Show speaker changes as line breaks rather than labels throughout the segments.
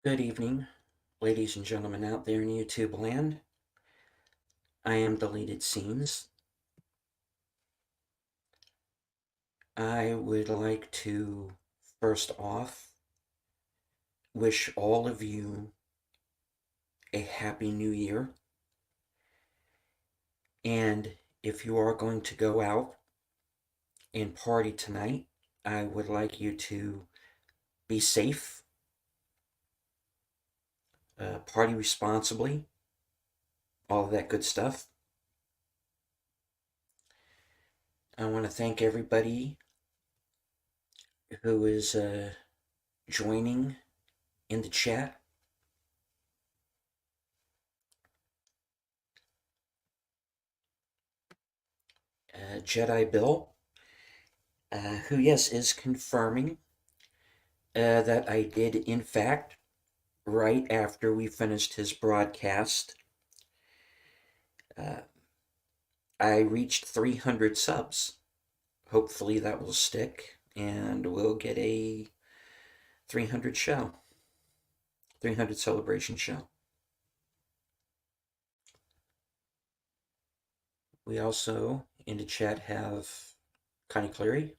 Good evening, ladies and gentlemen out there in YouTube land. I am Deleted Scenes. I would like to, first off, wish all of you a happy new year. And if you are going to go out and party tonight, I would like you to be safe, party responsibly, all of that good stuff. I want to thank everybody who is joining in the chat. Jedi Bill, who, yes, is confirming that I did, in fact, right after we finished his broadcast, I reached 300 subs. Hopefully that will stick, and we'll get a 300 show, 300 celebration show. We also, in the chat, have Connie Cleary,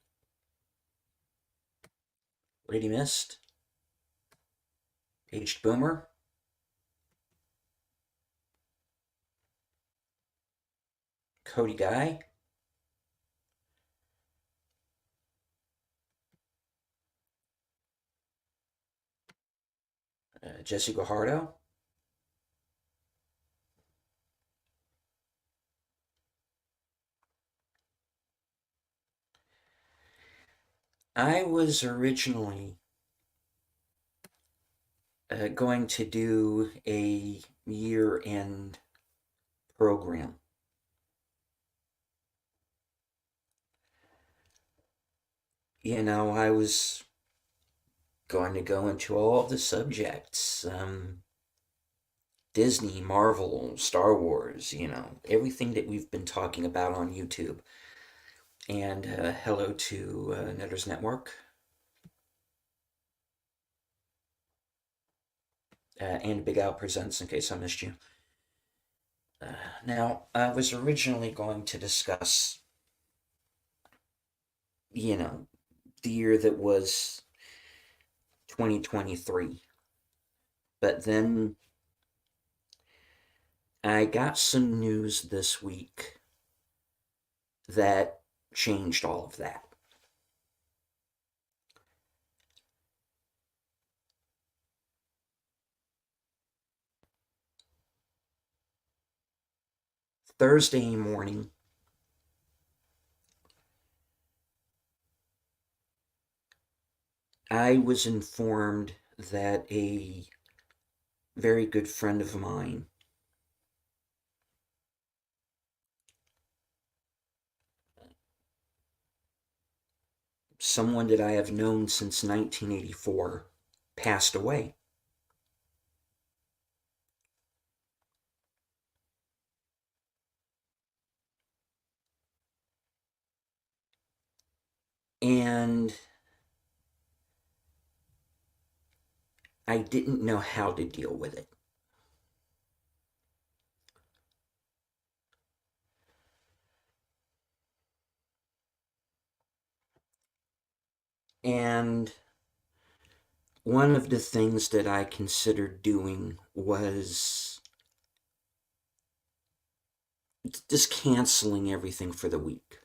Lady Mist, Aged Boomer, Cody Guy, Jesse Guajardo, I was originally going to do a year-end program. I was going to go into all of the subjects, Disney, Marvel, Star Wars, everything that we've been talking about on YouTube. And hello to Netter's Network. And Big Al Presents, in case I missed you. Now, I was originally going to discuss, the year that was 2023. But then I got some news this week that changed all of that. Thursday morning, I was informed that a very good friend of mine someone that I have known since 1984 passed away. And I didn't know how to deal with it. And one of the things that I considered doing was just canceling everything for the week.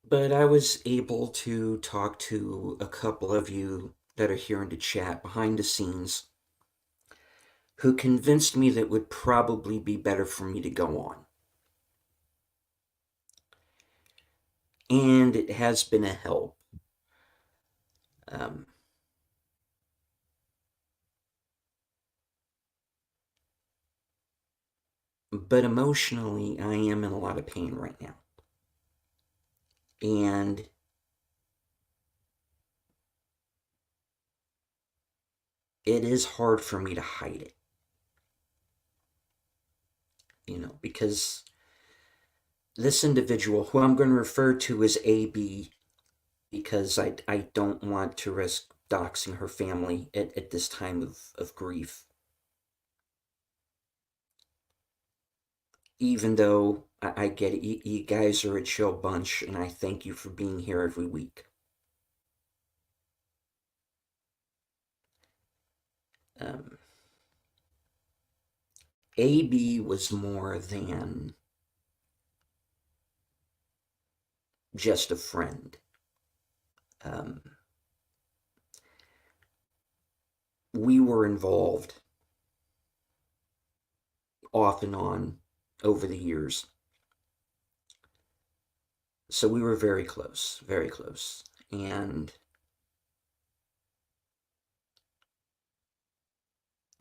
But I was able to talk to a couple of you that are here in the chat behind the scenes who convinced me that it would probably be better for me to go on. And it has been a help. But emotionally, I am in a lot of pain right now. And it is hard for me to hide it. Because This individual, who I'm going to refer to as AB, because I don't want to risk doxing her family at this time of grief, even though I get it, you guys are a chill bunch, and I thank you for being here every week. Um, AB was more than just a friend. Um, we were involved off and on over the years. So we were very close, very close. And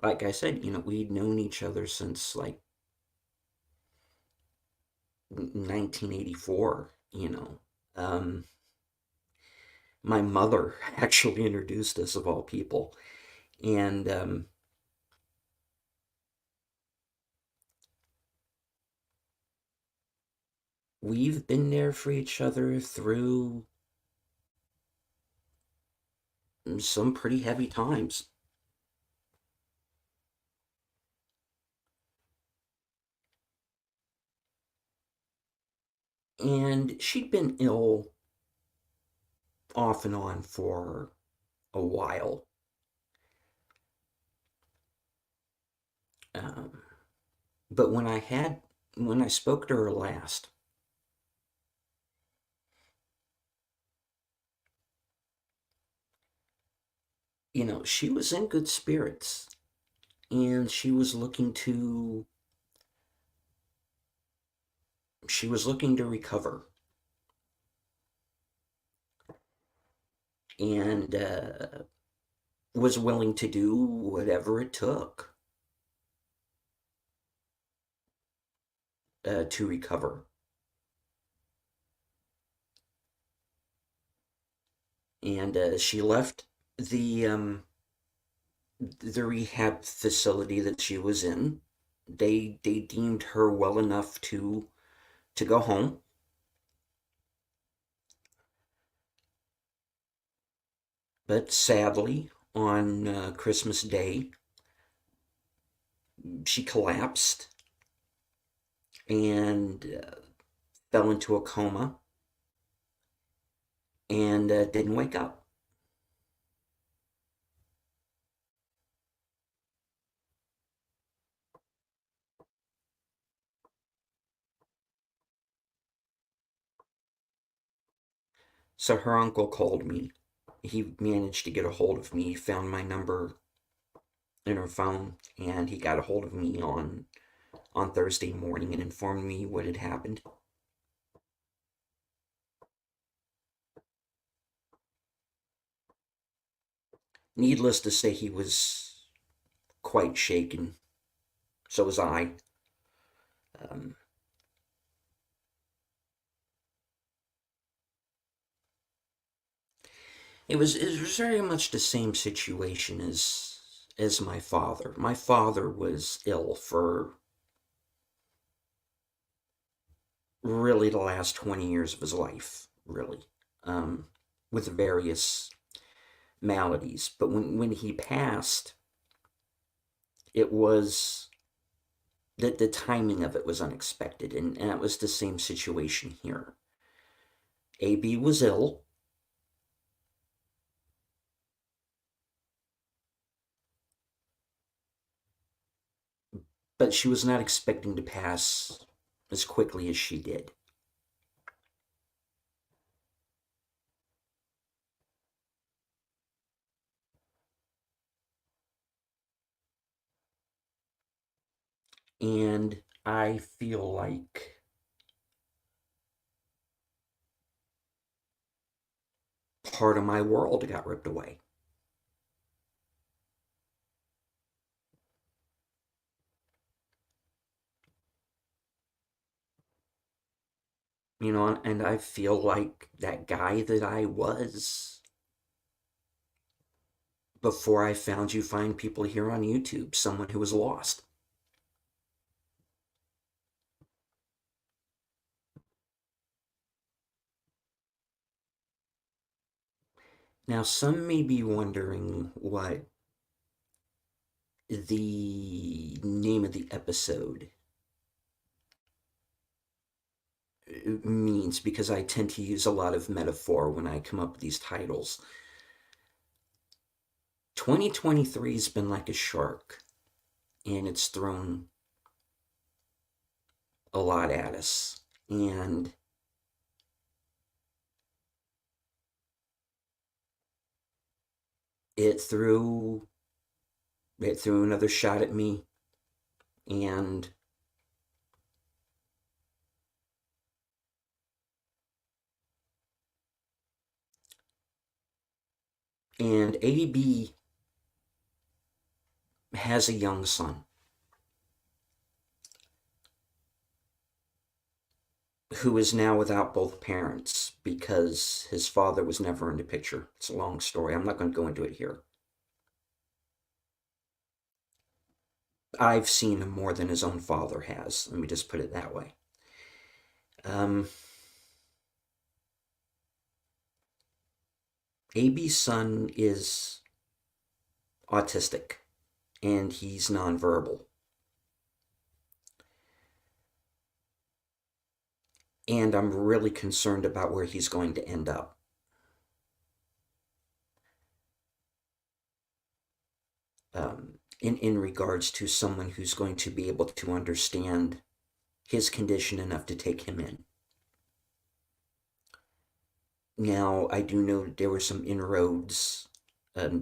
like I said, we'd known each other since like 1984. Um, my mother actually introduced us, of all people. And we've been there for each other through some pretty heavy times. And she'd been ill off and on for a while. Um, but when I spoke to her last, she was in good spirits, and she was looking to recover, and was willing to do whatever it took to recover. And she left the um, the rehab facility that she was in. They deemed her well enough to go home, but sadly, on Christmas Day, she collapsed and fell into a coma and didn't wake up. So her uncle called me. He managed to get a hold of me. He found my number in her phone, and he got a hold of me on Thursday morning and informed me what had happened. Needless to say, he was quite shaken. So was I. Um, it was very much the same situation as my father. My father was ill for really the last 20 years of his life, really, um, with various maladies. But when he passed, it was that the timing of it was unexpected, and that was the same situation here. AB was ill, but she was not expecting to pass as quickly as she did. And I feel like part of my world got ripped away. And I feel like that guy that I was before I found you find people here on YouTube, someone who was lost. Now, some may be wondering what the name of the episode means because I tend to use a lot of metaphor when I come up with these titles. 2023 has been like a shark, and it's thrown a lot at us. And it threw it threw another shot at me, and AB has a young son who is now without both parents because his father was never in the picture. It's a long story. I'm not going to go into it here. I've seen him more than his own father has. Let me just put it that way. Um, AB's son is autistic and he's nonverbal. And I'm really concerned about where he's going to end up. In regards to someone who's going to be able to understand his condition enough to take him in. Now, I do know that there were some inroads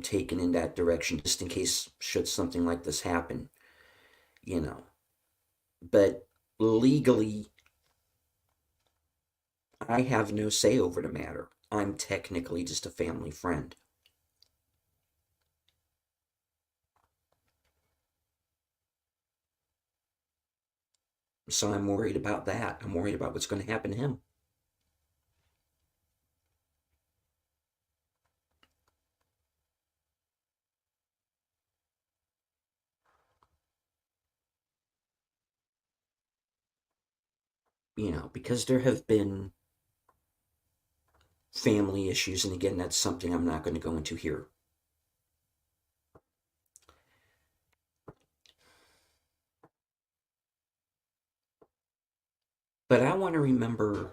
taken in that direction, just in case should something like this happen, you know. But legally, I have no say over the matter. I'm technically just a family friend. So I'm worried about that. I'm worried about what's going to happen to him. You know, because there have been family issues, and again, that's something I'm not going to go into here. But I want to remember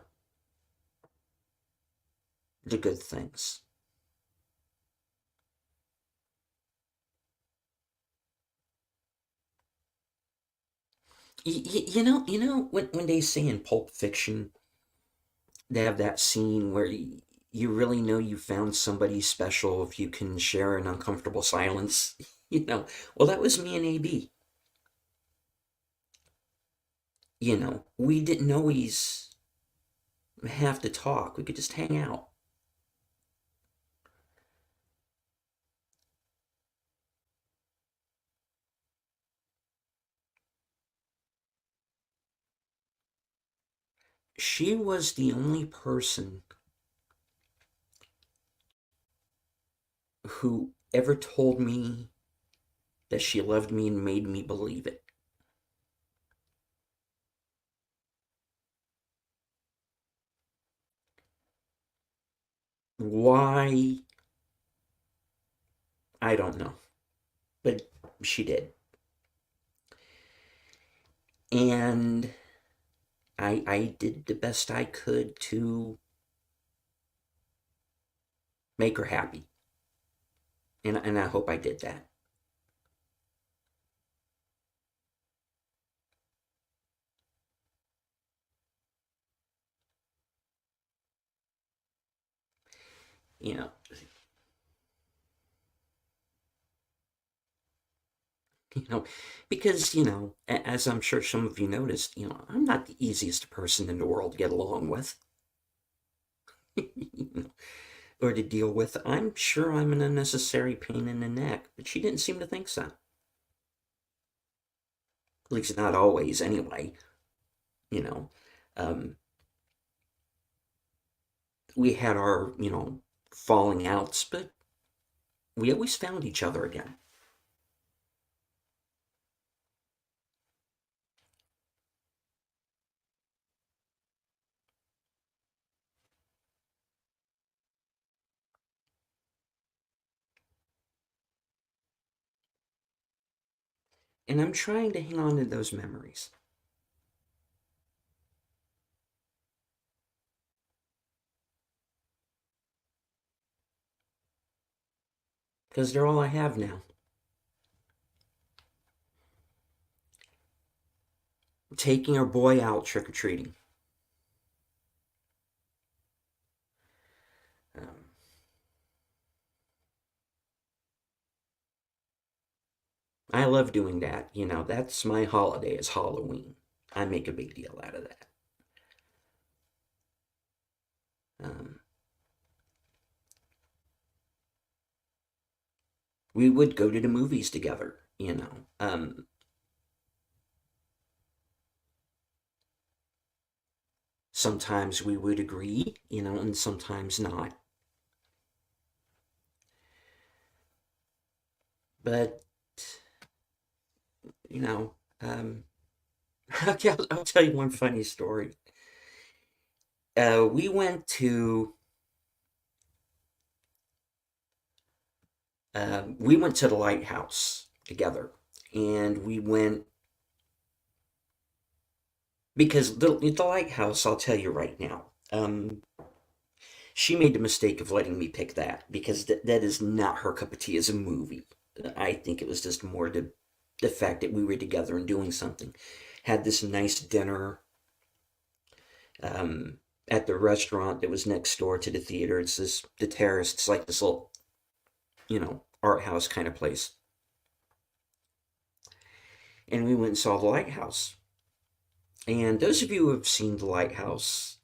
the good things. When they say in Pulp Fiction, they have that scene where you really know you found somebody special if you can share an uncomfortable silence. Well, that was me and AB. We didn't always have to talk. We could just hang out. She was the only person who ever told me that she loved me and made me believe it. Why? I don't know. But she did. And I did the best I could to make her happy. And I hope I did that. You know, you know, because, as I'm sure some of you noticed, I'm not the easiest person in the world to get along with. you know, or to deal with. I'm sure I'm an unnecessary pain in the neck, but she didn't seem to think so. At least not always, anyway. You know, um, we had our, falling outs, but we always found each other again. And I'm trying to hang on to those memories because they're all I have now. Taking our boy out trick or treating. Um, I love doing that. You know, that's my holiday is Halloween. I make a big deal out of that. Um, we would go to the movies together, you know. Sometimes we would agree, you know, and sometimes not. But, you know, um, okay, I'll tell you one funny story. We went to the lighthouse together, and we went because the lighthouse. I'll tell you right now. She made the mistake of letting me pick that because that is not her cup of tea as a movie. I think it was just more the fact that we were together and doing something. Had this nice dinner um, at the restaurant that was next door to the theater. It's the terrace. It's like this little, art house kind of place. And we went and saw the lighthouse. And those of you who have seen the lighthouse,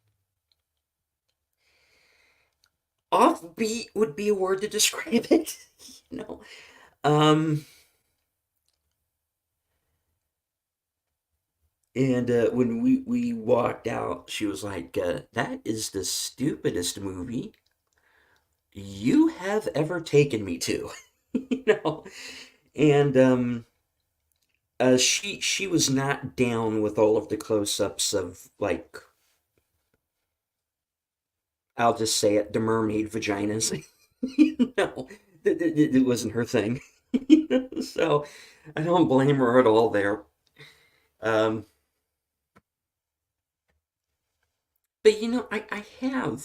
offbeat would be a word to describe it. you know, um, And when we walked out, she was like, "That is the stupidest movie you have ever taken me to," you know. And she was not down with all of the close-ups of like, I'll just say it, the mermaid vaginas. No, it wasn't her thing. So I don't blame her at all there. Um, but I have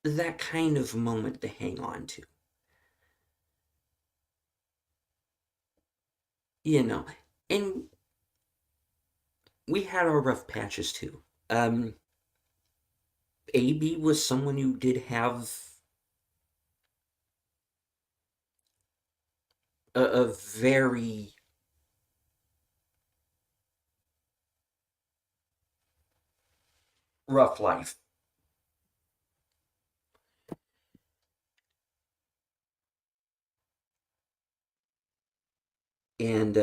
that kind of moment to hang on to. You know, and we had our rough patches too. Um, AB was someone who did have a very rough life. And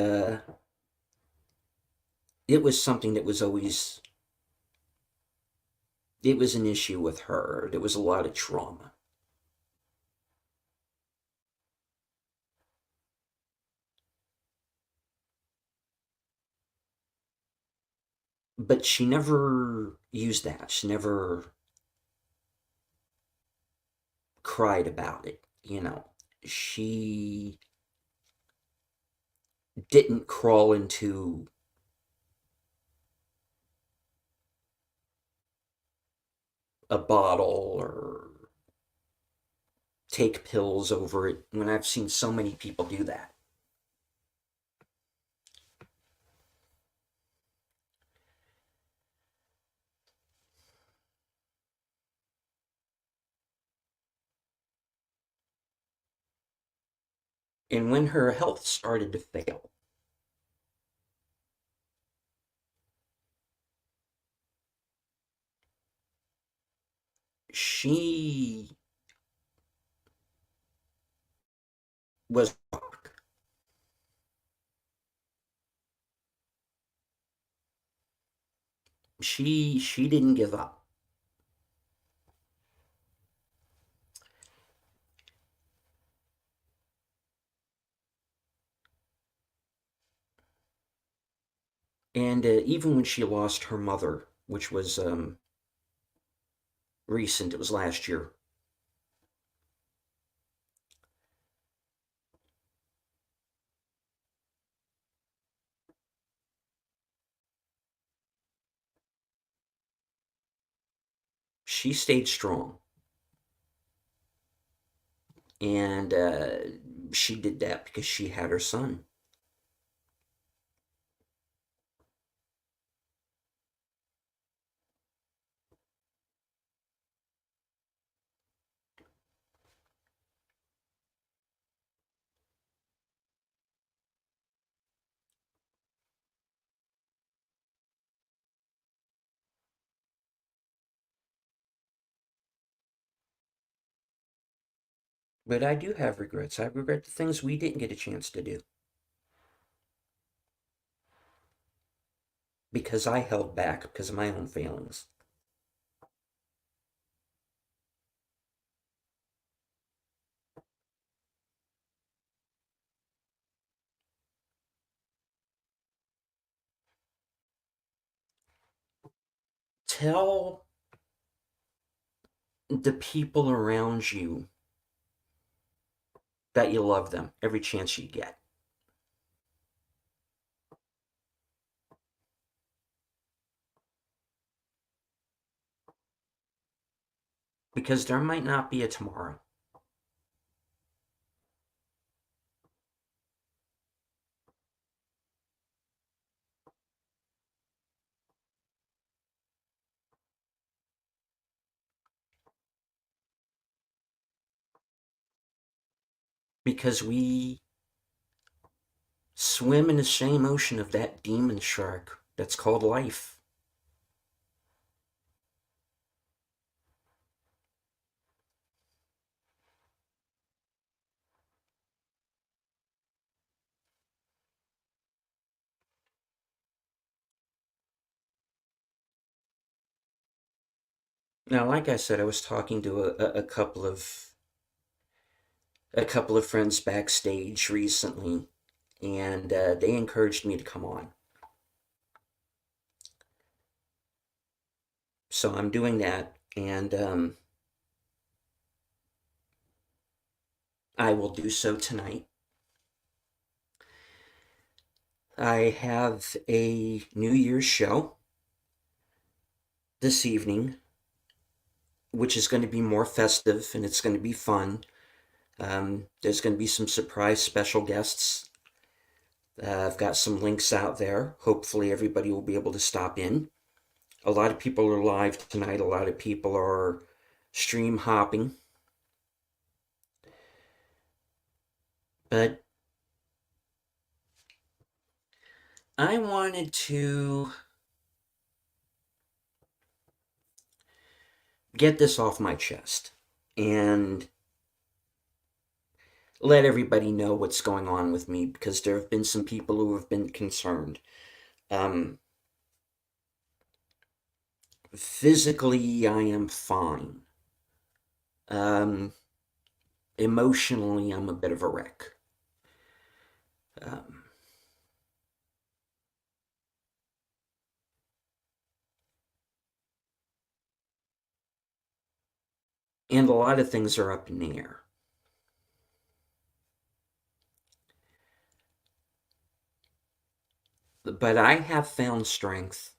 it was something that was always, it was an issue with her. There was a lot of trauma. But she never used that. She never cried about it, you know. She didn't crawl into a bottle or take pills over it when I've seen so many people do that. And when her health started to fail, she was she didn't give up. And even when she lost her mother, which was recent, it was last year, she stayed strong, and she did that because she had her son. But I do have regrets. I regret the things we didn't get a chance to do because I held back because of my own failings. Tell the people around you that you love them every chance you get. Because there might not be a tomorrow. Because we swim in the same ocean of that demon shark that's called life. Now, like I said, I was talking to a couple of friends backstage recently, and they encouraged me to come on. So I'm doing that, and I will do so tonight. I have a New Year's show this evening, which is going to be more festive and it's going to be fun. There's going to be some surprise special guests. I've got some links out there. Hopefully, everybody will be able to stop in. A lot of people are live tonight, a lot of people are stream hopping. But I wanted to get this off my chest and let everybody know what's going on with me because there have been some people who have been concerned. Um, Physically, I am fine. Um, Emotionally, I'm a bit of a wreck. Um, and a lot of things are up in the air. But I have found strength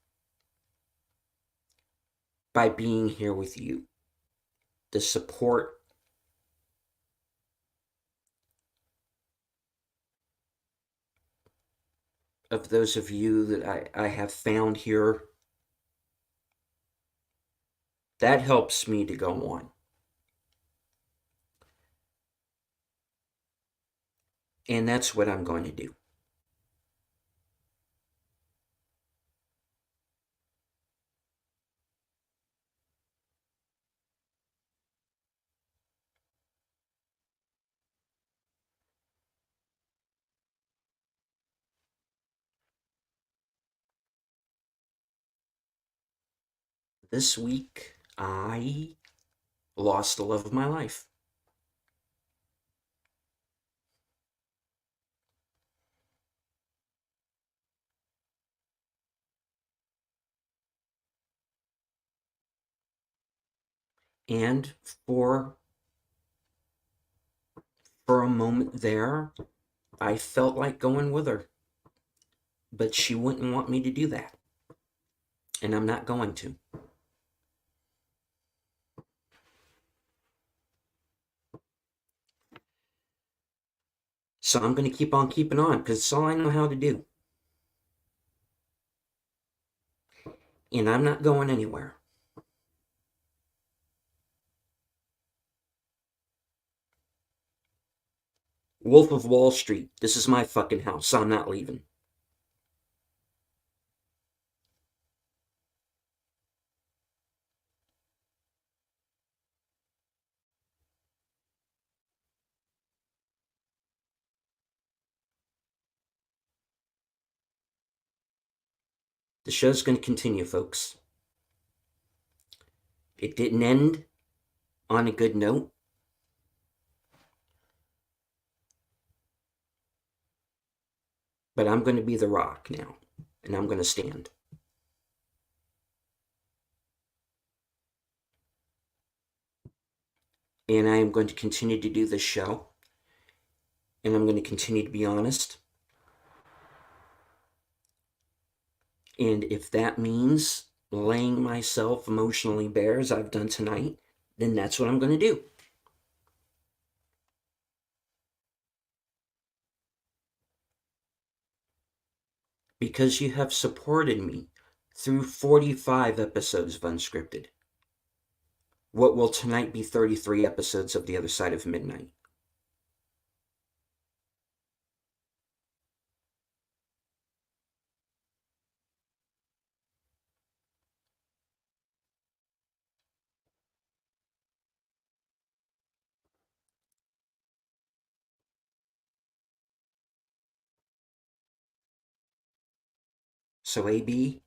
by being here with you. The support of those of you that I have found here, that helps me to go on. And that's what I'm going to do. This week, I lost the love of my life. And for for a moment there, I felt like going with her, but she wouldn't want me to do that, and I'm not going to. So I'm going to keep on keeping on because it's all I know how to do. And I'm not going anywhere. Wolf of Wall Street, this is my fucking house. I'm not leaving. The show's going to continue, folks. It didn't end on a good note, but I'm going to be the rock now, and I'm going to stand. And I am going to continue to do this show, and I'm going to continue to be honest. And if that means laying myself emotionally bare as I've done tonight, then that's what I'm going to do. Because you have supported me through 45 episodes of Unscripted. What will tonight be 33 episodes of The Other Side of Midnight. So, AB,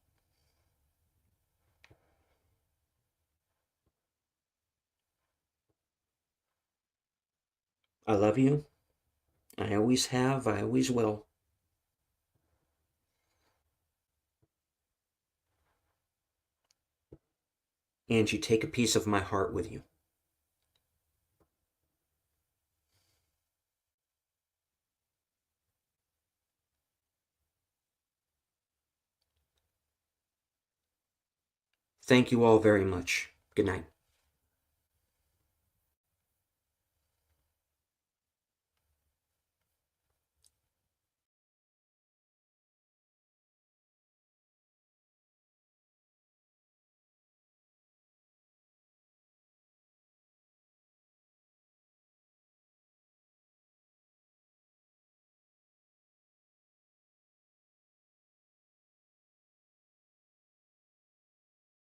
I love you. I always have, I always will. And you take a piece of my heart with you. Thank you all very much. Good night.